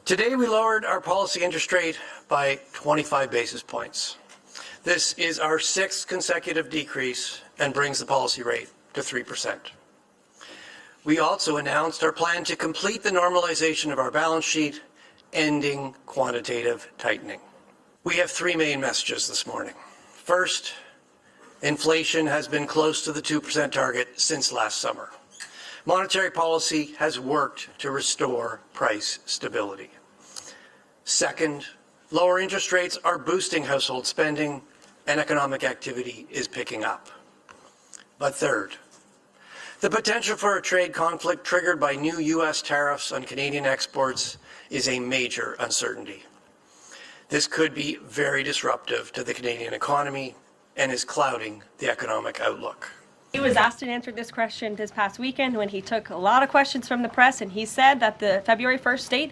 Today we lowered our policy interest rate by 25 basis points. This is our 6th consecutive decrease and brings the policy rate to 3%. We also announced our plan to complete the normalization of our balance sheet, ending quantitative tightening. We have 3 main messages this morning. First, inflation has been close to the 2% target since last summer. Monetary policy has worked to restore price stability. Second, lower interest rates are boosting household spending and economic activity is picking up. But third, the potential for a trade conflict triggered by new US tariffs on Canadian exports is a major uncertainty. This could be very disruptive to the Canadian economy and is clouding the economic outlook. He was asked and answered this question this past weekend when he took a lot of questions from the press, and he said that the February 1st date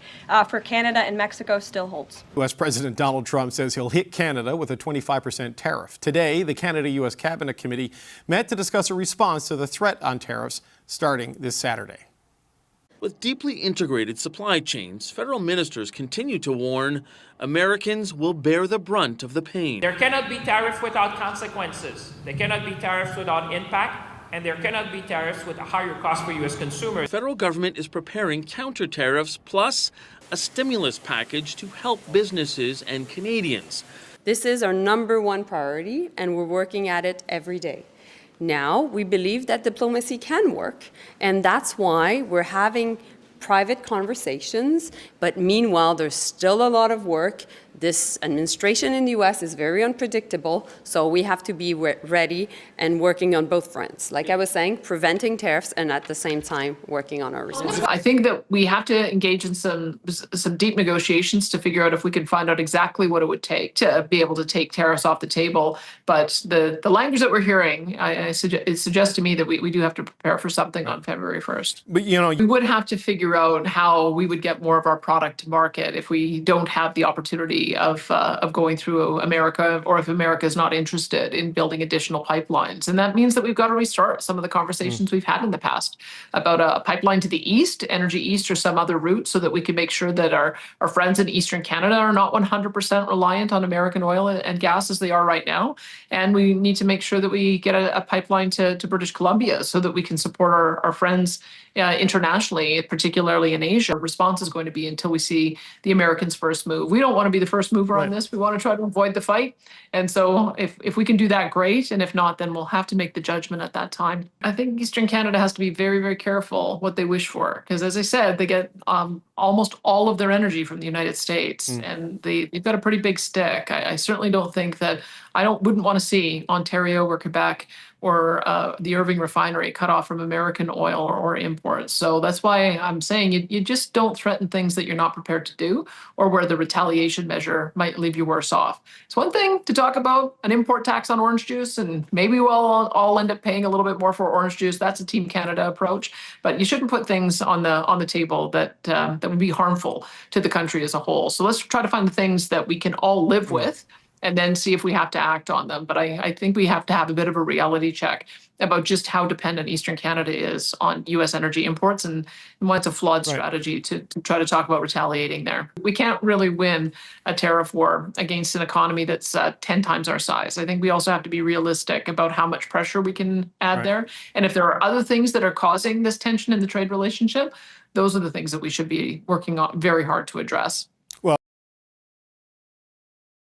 for Canada and Mexico still holds. U.S. President Donald Trump says he'll hit Canada with a 25% tariff. Today, the Canada-U.S. Cabinet Committee met to discuss a response to the threat on tariffs starting this Saturday. With deeply integrated supply chains, federal ministers continue to warn Americans will bear the brunt of the pain. There cannot be tariffs without consequences. There cannot be tariffs without impact, and there cannot be tariffs with a higher cost for U.S. consumers. The federal government is preparing counter tariffs plus a stimulus package to help businesses and Canadians. This is our #1 priority, and we're working at it every day. Now, we believe that diplomacy can work, and that's why we're having private conversations, but meanwhile, there's still a lot of work. This administration in the U.S. is very unpredictable, so we have to be ready and working on both fronts. Like I was saying, preventing tariffs and at the same time working on our response. I think that we have to engage in some deep negotiations to figure out if we can find out exactly what it would take to be able to take tariffs off the table. But the language that we're hearing, it suggests to me that we do have to prepare for something on February 1st. But we would have to figure out how we would get more of our product to market if we don't have the opportunity of going through America, or if America is not interested in building additional pipelines. And that means that we've got to restart some of the conversations we've had in the past about a pipeline to the east, Energy East, or some other route, so that we can make sure that our friends in Eastern Canada are not 100% reliant on American oil and gas as they are right now. And we need to make sure that we get a pipeline to British Columbia so that we can support our friends internationally, particularly in Asia. Our response is going to be until we see the Americans first move. We don't want to be the first mover on this. We want to try to avoid the fight. And so if we can do that, great. And if not, then we'll have to make the judgment at that time. I think Eastern Canada has to be very, very careful what they wish for. Because as I said, they get almost all of their energy from the United States. And they've got a pretty big stick. I certainly don't think that, wouldn't want to see Ontario or Quebec or the Irving refinery cut off from American oil or imports. So that's why I'm saying you just don't threaten things that you're not prepared to do, or where the retaliation measure might leave you worse off. It's one thing to talk about an import tax on orange juice, and maybe we'll all end up paying a little bit more for orange juice. That's a Team Canada approach. But you shouldn't put things on the table that would be harmful to the country as a whole. So let's try to find the things that we can all live with, and then see if we have to act on them. But I think we have to have a bit of a reality check about just how dependent Eastern Canada is on U.S. energy imports, and why it's a flawed strategy to try to talk about retaliating there. We can't really win a tariff war against an economy that's 10 times our size. I think we also have to be realistic about how much pressure we can add there. And if there are other things that are causing this tension in the trade relationship, those are the things that we should be working on very hard to address.